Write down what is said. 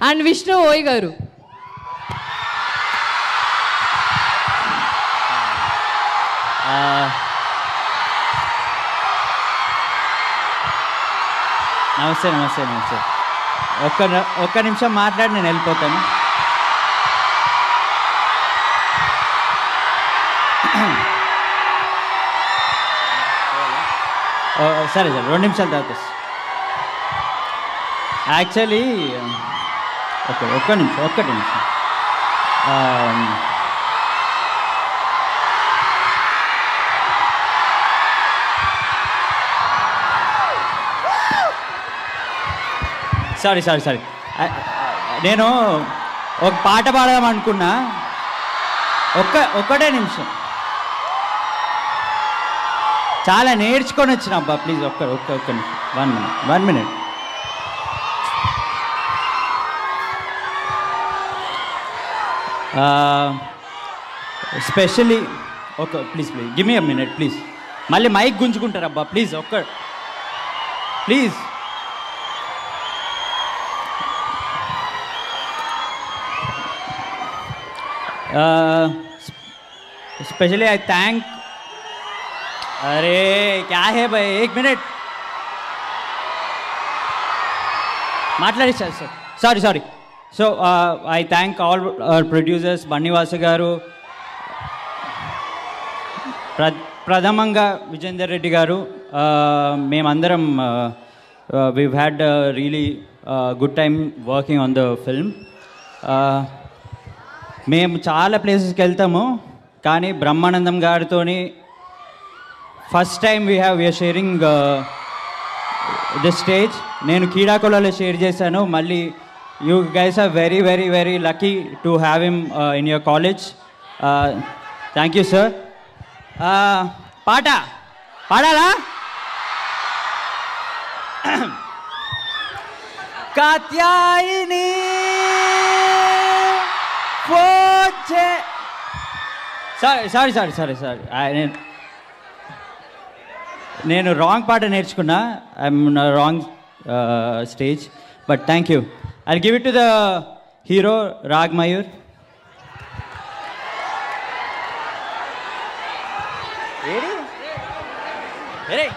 And Vishnu ఓయ్ గారు. నమస్తే నమస్తే నమస్తే. ఒక్క నిమిషం మాట్లాడి నేను వెళ్ళిపోతాను. సరే సరే 2 నిమిషాల తర్వాత. యాక్చువల్లీ ఒక్క నిమిషం. సారీ నేను ఒక పాట పాడదాం అనుకున్నా. ఒక్కటే నిమిషం. చాలా నేర్చుకొని వచ్చిన అబ్బా, ప్లీజ్ ఒక్క నిమిషం. 1 minute. Specially please give me a minute please. మళ్ళీ మైక్ గుంజుకుంటారు అబ్బా, please please. Specially I thank. अरे क्या है भाई, 1 minute మాట్లాడి sir. Sorry. So I thank all our producers, Bunny Vasu garu, ప్రథమంగా విజేందర్ రెడ్డి గారు. మేమందరం we had really good time working on the film. మేము చాలా ప్లేసెస్కి వెళ్తాము, కానీ బ్రహ్మానందం గారితో first time we're sharing the stage. నేను కీడాకోలలో షేర్ చేశాను. మళ్ళీ you guys are very very very lucky to have him in your college. Thank you sir. పాట పాడాలా? కాత్యాయిని సారీ నేను రాంగ్ పాట నేర్చుకున్నా. I'm wrong stage, but thank you. I give it to the hero Raag Mayur. AD